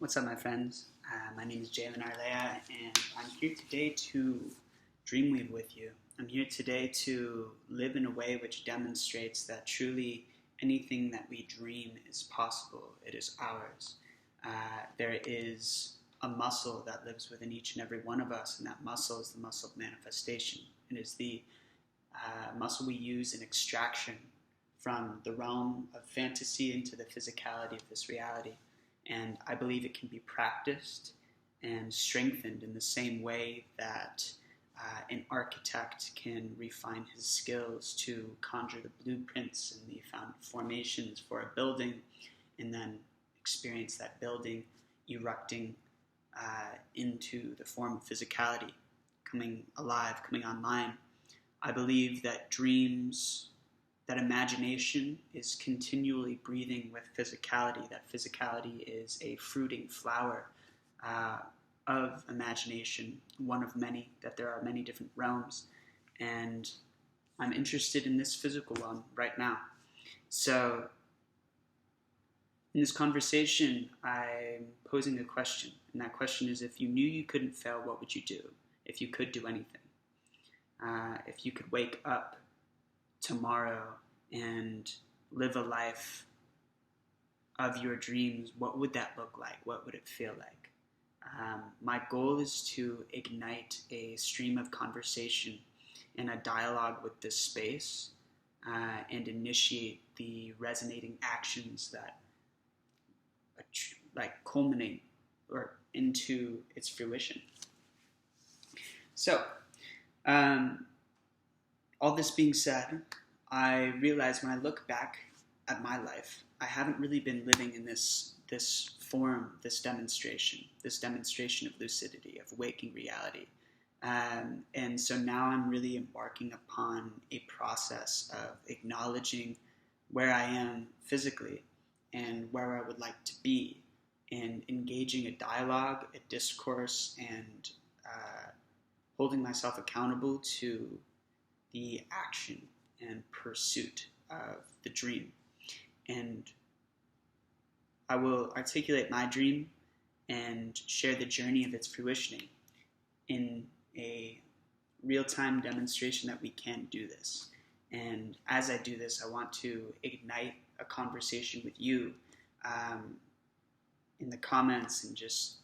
What's up, my friends? My name is Jalen Arlea, and I'm here today to dreamweave with you. I'm here today to live in a way which demonstrates that truly anything that we dream is possible. It is ours. There is a muscle that lives within each and every one of us, and that muscle is the muscle of manifestation. It is the muscle we use in extraction from the realm of fantasy into the physicality of this reality. And I believe it can be practiced and strengthened in the same way that an architect can refine his skills to conjure the blueprints and the formations for a building, and then experience that building erupting into the form of physicality, coming alive, coming online. I believe that dreams, that imagination is continually breathing with physicality. That physicality is a fruiting flower of imagination, one of many, that there are many different realms. And I'm interested in this physical one right now. So in this conversation, I'm posing a question. And that question is, if you knew you couldn't fail, what would you do? If you could do anything. If you could wake up tomorrow and live a life of your dreams, what would that look like? What would it feel like? My goal is to ignite a stream of conversation and a dialogue with this space and initiate the resonating actions that culminate or into its fruition. So, all this being said, I realize when I look back at my life, I haven't really been living in this form, this demonstration of lucidity, of waking reality. And so now I'm really embarking upon a process of acknowledging where I am physically and where I would like to be, and engaging a dialogue, a discourse, and holding myself accountable to the action and pursuit of the dream. And I will articulate my dream and share the journey of its fruitioning in a real-time demonstration that we can do this. And as I do this, I want to ignite a conversation with you in the comments and just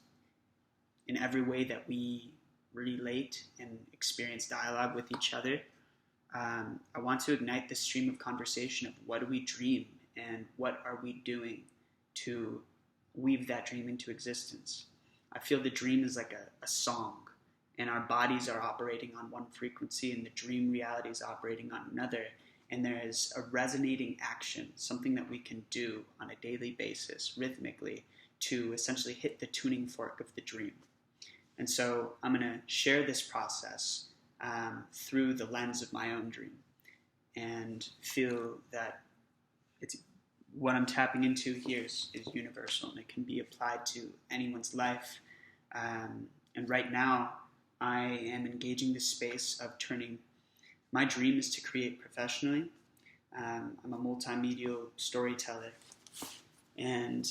in every way that we relate and experience dialogue with each other. I want to ignite this stream of conversation of what do we dream and what are we doing to weave that dream into existence. I feel the dream is like a song, and our bodies are operating on one frequency and the dream reality is operating on another, and there is a resonating action, something that we can do on a daily basis rhythmically to essentially hit the tuning fork of the dream. And so I'm going to share this process through the lens of my own dream, and feel that it's what I'm tapping into here is universal, and it can be applied to anyone's life. And right now, I am engaging the space of turning my dream is to create professionally. I'm a multimedia storyteller, and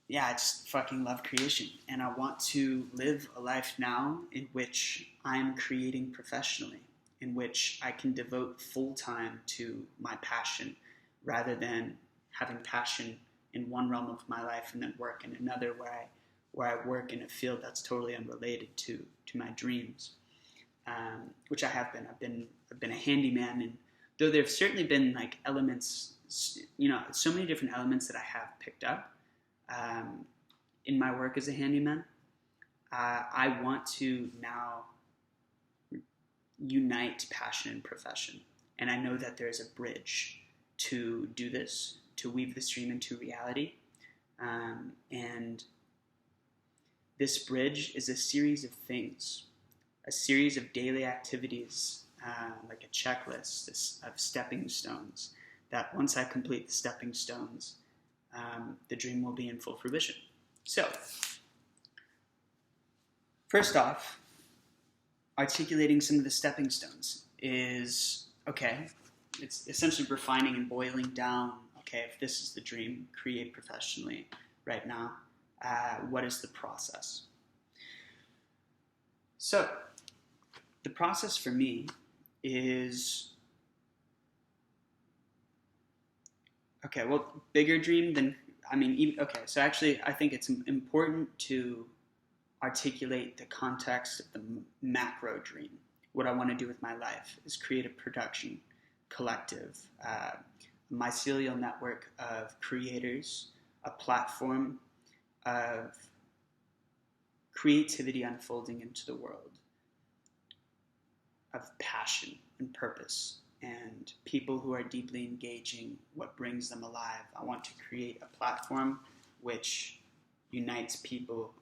yeah, I just fucking love creation, and I want to live a life now in which I'm creating professionally, in which I can devote full time to my passion rather than having passion in one realm of my life and then work in another where I work in a field that's totally unrelated to my dreams, which I have been. I've been a handyman, and though there have certainly been like elements, so many different elements that I have picked up in my work as a handyman, I want to now unite passion and profession. And I know that there's a bridge to do this, to weave this dream into reality. And this bridge is a series of things, a series of daily activities, like a checklist of stepping stones, that once I complete the stepping stones, the dream will be in full fruition. So, first off, articulating some of the stepping stones is, okay, it's essentially refining and boiling down, okay, if this is the dream, create professionally right now, what is the process? So the process for me is, okay, well, bigger dream than, so actually I think it's important to articulate the context of the macro dream. What I want to do with my life is create a production collective, a mycelial network of creators, a platform of creativity unfolding into the world, of passion and purpose, and people who are deeply engaging what brings them alive. I want to create a platform which unites people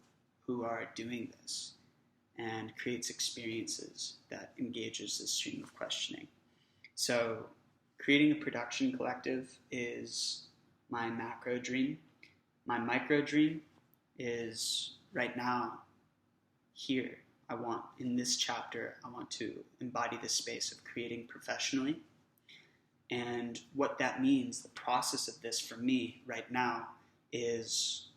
who are doing this and creates experiences that engages the stream of questioning. So creating a production collective is my macro dream. My micro dream is right now, here. In this chapter, I want to embody the space of creating professionally. And what that means, the process of this for me right now is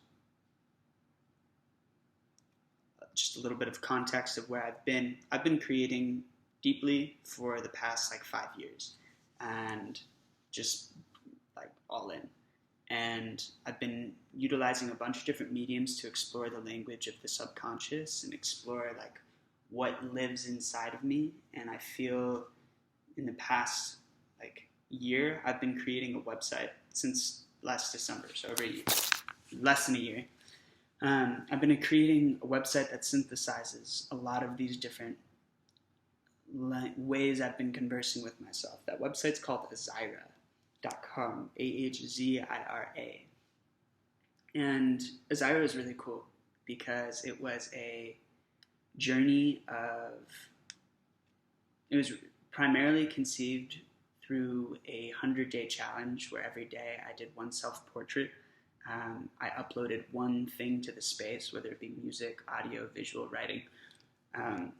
just a little bit of context of where I've been. I've been creating deeply for the past 5 years, and just all in. And I've been utilizing a bunch of different mediums to explore the language of the subconscious and explore what lives inside of me. And I feel in the past year, I've been creating a website since last December, so over a year, less than a year. I've been creating a website that synthesizes a lot of these different ways I've been conversing with myself. That website's called Ahzira.com, Ahzira. And Ahzira is really cool because it was a journey it was primarily conceived through a 100-day challenge where every day I did one self-portrait. I uploaded one thing to the space, whether it be music, audio, visual, writing. I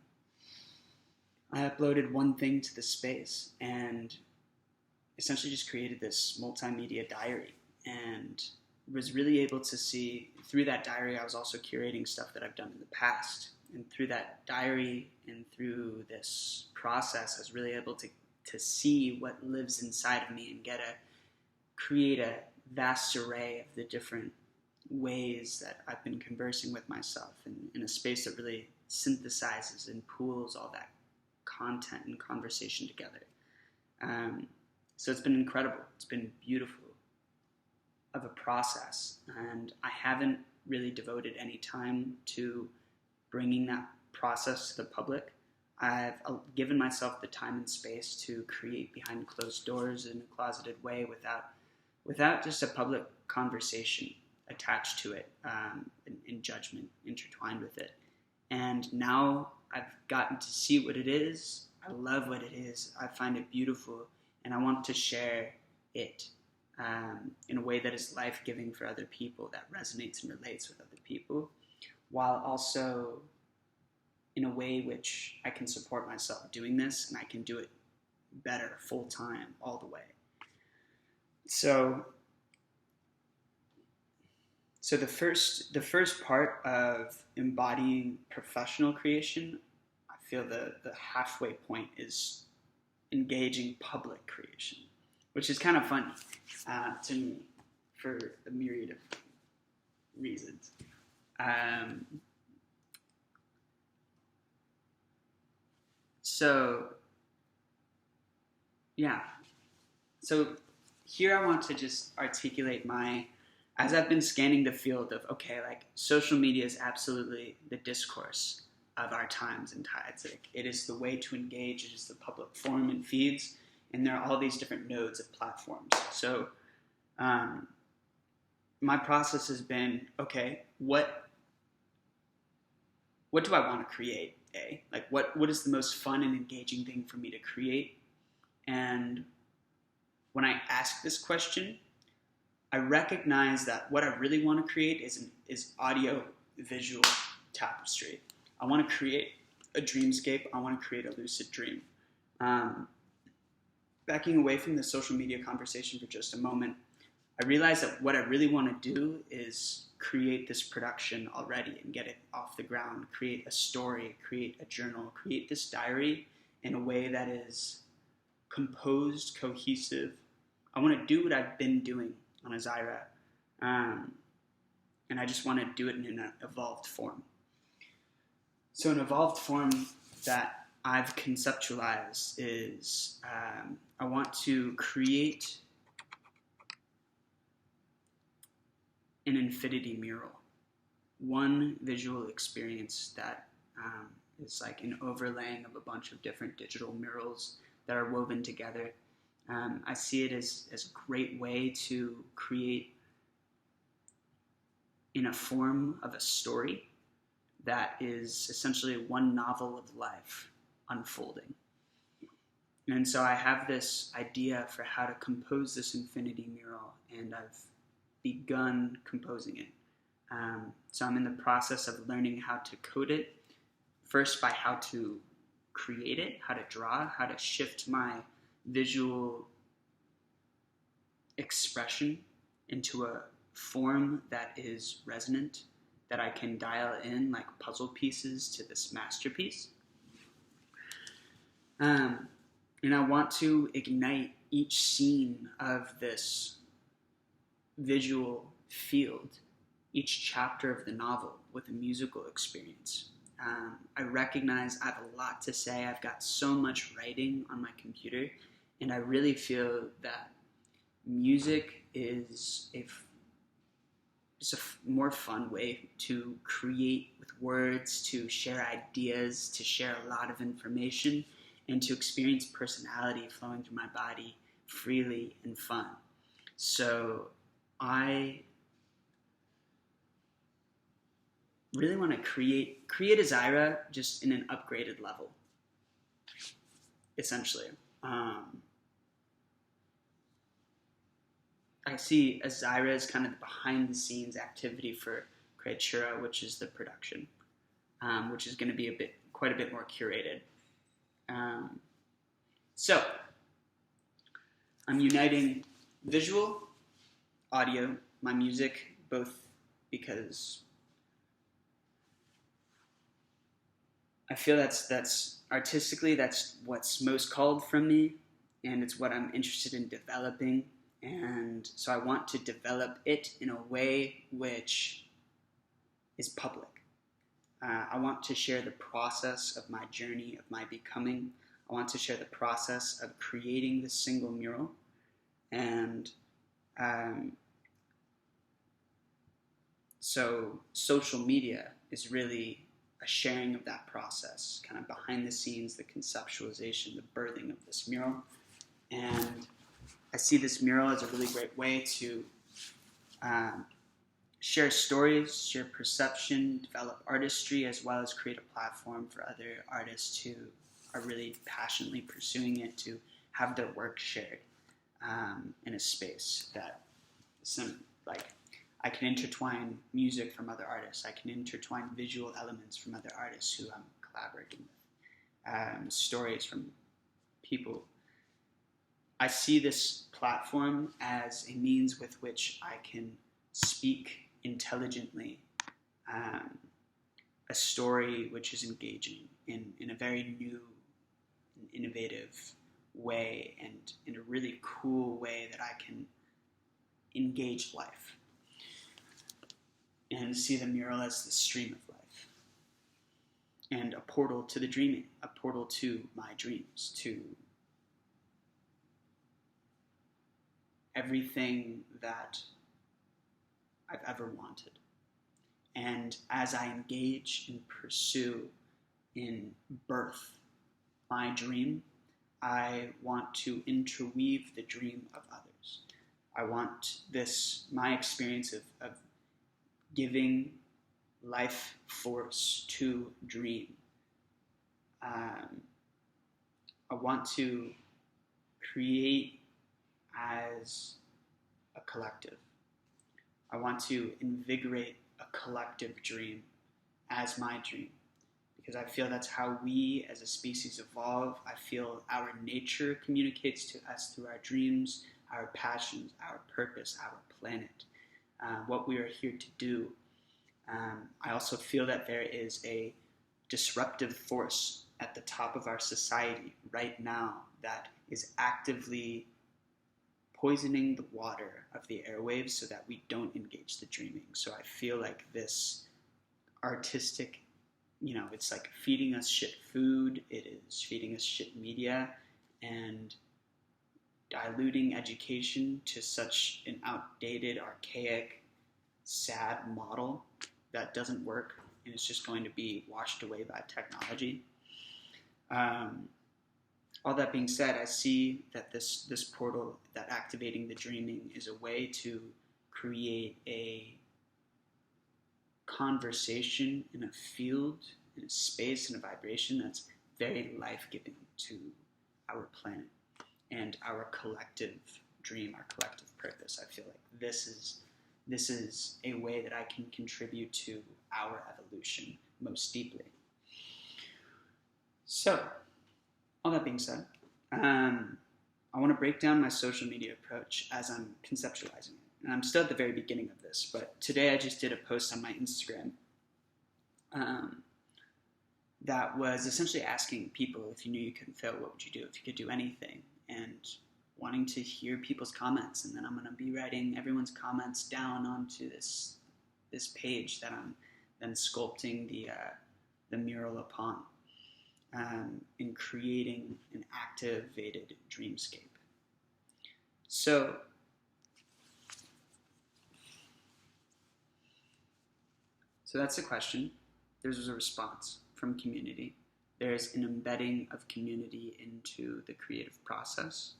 uploaded one thing to the space and essentially just created this multimedia diary, and was really able to see through that diary. I was also curating stuff that I've done in the past, and through that diary and through this process I was really able to see what lives inside of me and create a vast array of the different ways that I've been conversing with myself in a space that really synthesizes and pools all that content and conversation together. So it's been incredible. It's been beautiful of a process, and I haven't really devoted any time to bringing that process to the public. I've given myself the time and space to create behind closed doors in a closeted way without just a public conversation attached to it, and judgment intertwined with it. And now I've gotten to see what it is. I love what it is. I find it beautiful, and I want to share it in a way that is life-giving for other people, that resonates and relates with other people, while also in a way which I can support myself doing this, and I can do it better, full-time, all the way. So the first part of embodying professional creation, I feel the halfway point is engaging public creation, which is kind of funny to me for a myriad of reasons. So here I want to just articulate as I've been scanning the field of, social media is absolutely the discourse of our times and tides. It is the way to engage. It is the public forum and feeds, and there are all these different nodes of platforms. So my process has been, what do I want to create? What is the most fun and engaging thing for me to create? And when I ask this question, I recognize that what I really want to create is audio visual tapestry. I want to create a dreamscape. I want to create a lucid dream. Backing away from the social media conversation for just a moment, I realize that what I really want to do is create this production already and get it off the ground, create a story, create a journal, create this diary in a way that is composed, cohesive. I want to do what I've been doing on Azaira, and I just want to do it in an evolved form. So an evolved form that I've conceptualized is I want to create an infinity mural, one visual experience that is like an overlaying of a bunch of different digital murals that are woven together. I see it as a great way to create in a form of a story that is essentially one novel of life unfolding. And so I have this idea for how to compose this infinity mural, and I've begun composing it. So I'm in the process of learning how to code it, first by how to create it, how to draw, how to shift my visual expression into a form that is resonant, that I can dial in like puzzle pieces to this masterpiece. And I want to ignite each scene of this visual field, each chapter of the novel, with a musical experience. I recognize I have a lot to say. I've got so much writing on my computer, and I really feel that music is a more fun way to create with words, to share ideas, to share a lot of information, and to experience personality flowing through my body freely and fun. So I really want to create Azaira just in an upgraded level, essentially. I see Azaira as kind of the behind-the-scenes activity for Creatura, which is the production, which is going to be quite a bit more curated. So I'm uniting visual, audio, my music, both because I feel that's artistically, that's what's most called from me, and it's what I'm interested in developing. And so I want to develop it in a way which is public. I want to share the process of my journey, of my becoming. I want to share the process of creating this single mural. And so social media is really a sharing of that process, kind of behind the scenes, the conceptualization, the birthing of this mural. And I see this mural as a really great way to share stories, share perception, develop artistry, as well as create a platform for other artists who are really passionately pursuing it to have their work shared in a space that I can intertwine music from other artists. I can intertwine visual elements from other artists who I'm collaborating with, stories from people. I see this platform as a means with which I can speak intelligently a story which is engaging in a very new and innovative way, and in a really cool way that I can engage life and see the mural as the stream of life and a portal to the dreaming, a portal to my dreams, to everything that I've ever wanted. And as I engage and pursue in birth my dream, I want to interweave the dream of others. I want my experience of giving life force to dream. I want to create as a collective. I want to invigorate a collective dream as my dream, because I feel that's how we as a species evolve. I feel our nature communicates to us through our dreams, our passions, our purpose, our planet. what we are here to do. I also feel that there is a disruptive force at the top of our society right now that is actively poisoning the water of the airwaves so that we don't engage the dreaming. So I feel like this artistic, it's like feeding us shit food, it is feeding us shit media, and diluting education to such an outdated, archaic, sad model that doesn't work and is just going to be washed away by technology. All that being said, I see that this portal, that activating the dreaming, is a way to create a conversation in a field, in a space, in a vibration that's very life-giving to our planet and our collective dream, our collective purpose. I feel like this is a way that I can contribute to our evolution most deeply. So, all that being said, I want to break down my social media approach as I'm conceptualizing it. And I'm still at the very beginning of this, but today I just did a post on my Instagram that was essentially asking people, if you knew you couldn't fail, what would you do if you could do anything? And wanting to hear people's comments. And then I'm going to be writing everyone's comments down onto this page that I'm then sculpting the mural upon. In creating an activated dreamscape. So that's the question. There's a response from community. There's an embedding of community into the creative process,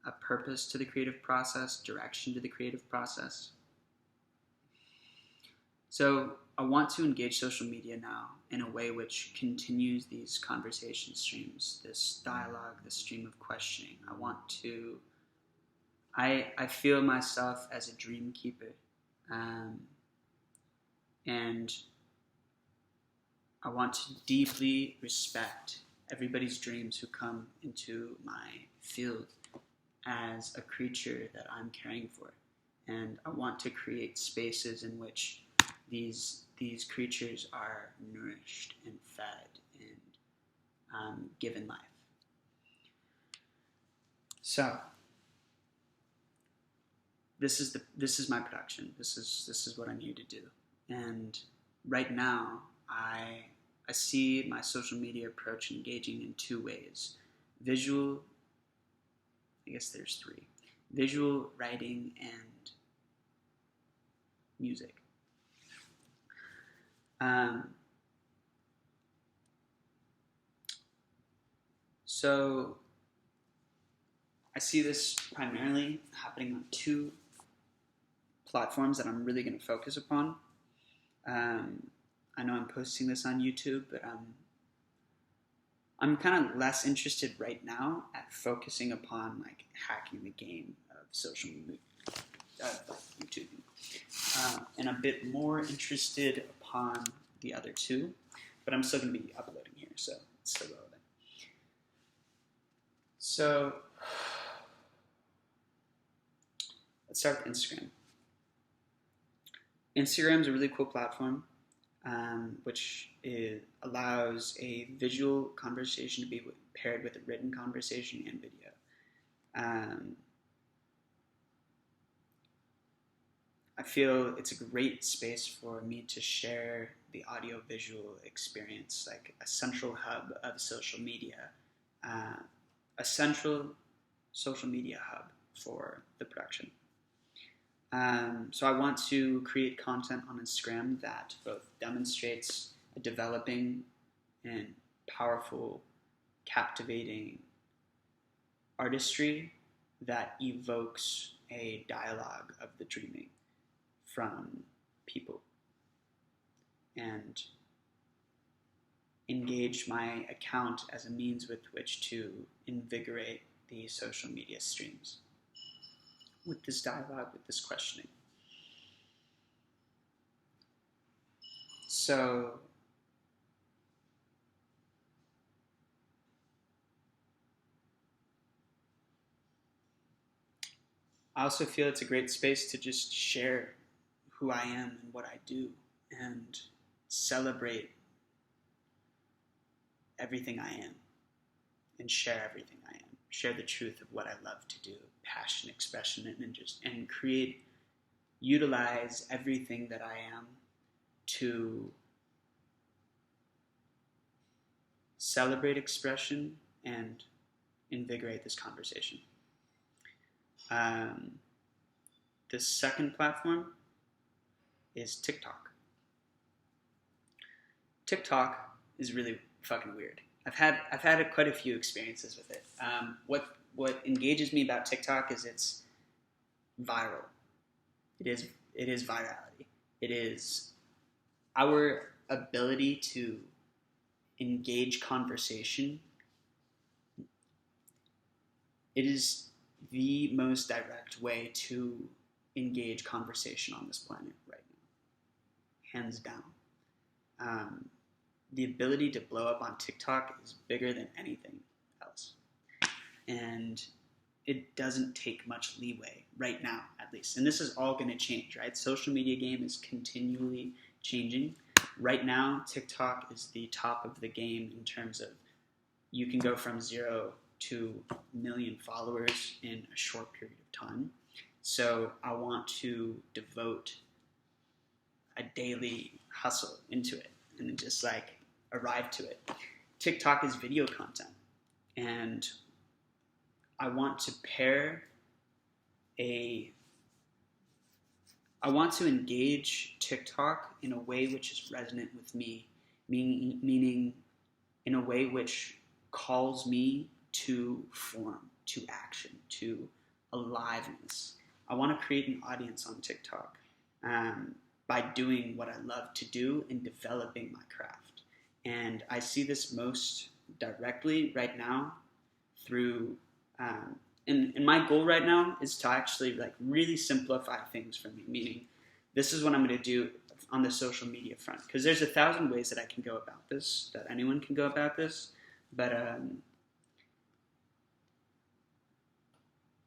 a purpose to the creative process, direction to the creative process. So I want to engage social media now in a way which continues these conversation streams, this dialogue, this stream of questioning. I feel myself as a dream keeper, and I want to deeply respect everybody's dreams who come into my field as a creature that I'm caring for. And I want to create spaces in which these creatures are nourished and fed and given life. So this is my production. This is what I'm here to do. And right now, I see my social media approach engaging in two ways: visual. I guess there's three: visual, writing, and music. So I see this primarily happening on two platforms that I'm really going to focus upon. I know I'm posting this on YouTube, but I'm kind of less interested right now at focusing upon like hacking the game of social media, YouTube, and a bit more interested upon the other two. But I'm still going to be uploading here, so it's still relevant. So let's start with Instagram. Instagram is a really cool platform, which allows a visual conversation to be paired with a written conversation and video. I feel it's a great space for me to share the audio-visual experience, like a central hub of social media, a central social media hub for the production. So I want to create content on Instagram that both demonstrates a developing and powerful, captivating artistry that evokes a dialogue of the dreaming from people, and engage my account as a means with which to invigorate the social media streams with this dialogue, with this questioning. So I also feel it's a great space to just share who I am and what I do, and celebrate everything I am, and share everything I am. Share the truth of what I love to do, passion, expression, and utilize everything that I am to celebrate expression and invigorate this conversation. The second platform is TikTok. TikTok is really fucking weird. I've had quite a few experiences with it. What engages me about TikTok is it's viral. It is virality. It is our ability to engage conversation. It is the most direct way to engage conversation on this planet right now, hands down. The ability to blow up on TikTok is bigger than anything else, and it doesn't take much leeway right now, at least. And this is all going to change, right? Social media game is continually changing. Right now, TikTok is the top of the game in terms of you can go from 0 to 1 million followers in a short period of time. So I want to devote a daily hustle into it and just like arrive to it. TikTok is video content, and I want to engage TikTok in a way which is resonant with me, meaning in a way which calls me to form, to action, to aliveness. I want to create an audience on TikTok by doing what I love to do and developing my craft. And I see this most directly right now through, and my goal right now is to actually like really simplify things for me, meaning this is what I'm going to do on the social media front. Because there's 1,000 ways that I can go about this, that anyone can go about this, but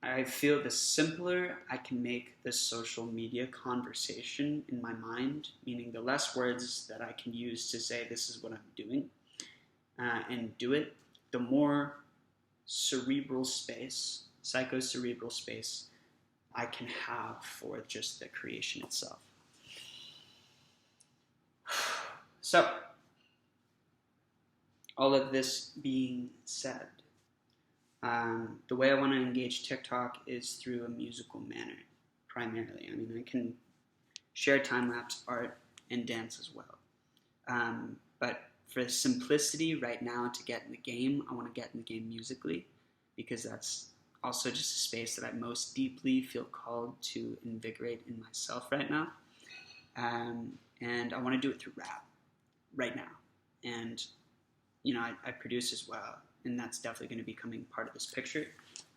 I feel the simpler I can make this social media conversation in my mind, meaning the less words that I can use to say this is what I'm doing and do it, the more cerebral space, psychocerebral space I can have for just the creation itself. So, all of this being said, the way I want to engage TikTok is through a musical manner, primarily. I mean, I can share time-lapse art and dance as well. But for simplicity right now to get in the game, I want to get in the game musically, because that's also just a space that I most deeply feel called to invigorate in myself right now. And I want to do it through rap right now. And, you know, I produce as well, and that's definitely going to be becoming part of this picture.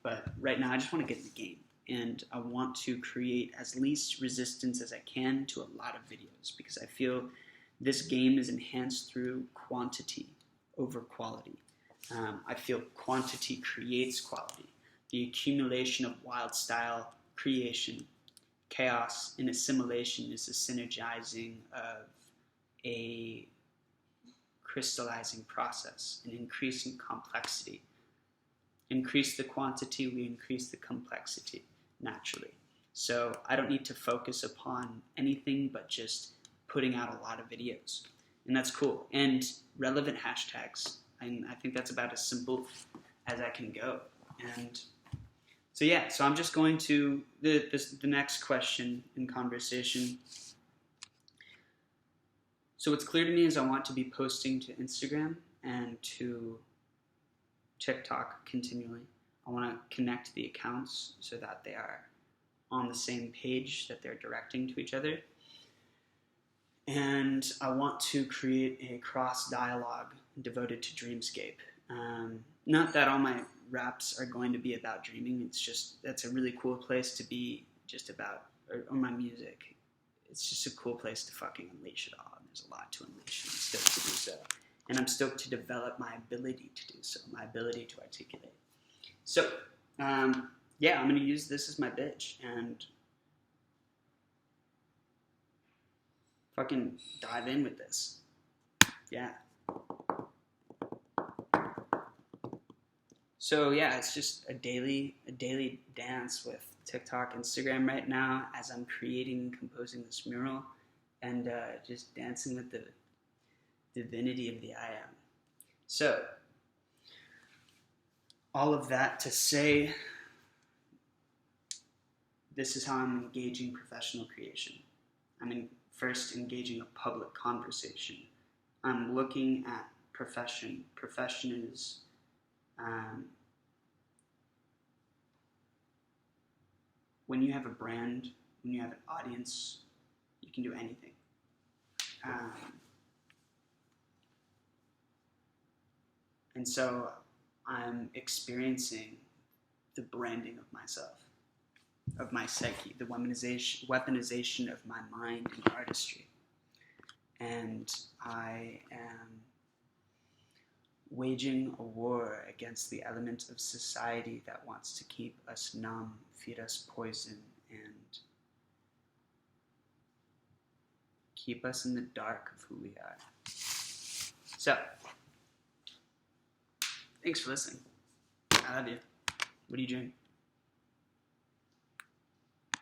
But right now, I just want to get in the game, and I want to create as least resistance as I can to a lot of videos, because I feel this game is enhanced through quantity over quality. I feel quantity creates quality. The accumulation of wild style creation, chaos, and assimilation is a synergizing of a crystallizing process, an increasing complexity. Increase the quantity, we increase the complexity naturally. So I don't need to focus upon anything but just putting out a lot of videos. And that's cool. And relevant hashtags. And I think that's about as simple as I can go. And so yeah, so I'm just going to the next question in conversation. So what's clear to me is I want to be posting to Instagram and to TikTok continually. I want to connect the accounts so that they are on the same page, that they're directing to each other. And I want to create a cross-dialogue devoted to Dreamscape. Not that all my raps are going to be about dreaming. It's just, that's a really cool place to be just about, or my music. It's just a cool place to fucking unleash it all. And there's a lot to unleash, and I'm stoked to do so. And I'm stoked to develop my ability to do so, my ability to articulate. So, yeah, I'm going to use this as my bitch. And fucking dive in with this. Yeah. So yeah, it's just a daily dance with TikTok, Instagram right now as I'm creating and composing this mural, and just dancing with the divinity of the I am. So all of that to say, this is how I'm engaging professional creation. First engaging a public conversation. I'm looking at profession. Profession is when you have a brand, when you have an audience, you can do anything. And so I'm experiencing the branding of myself, of my psyche, the weaponization of my mind and artistry. And I am waging a war against the element of society that wants to keep us numb, feed us poison, and keep us in the dark of who we are. So, thanks for listening. I love you. What are you doing?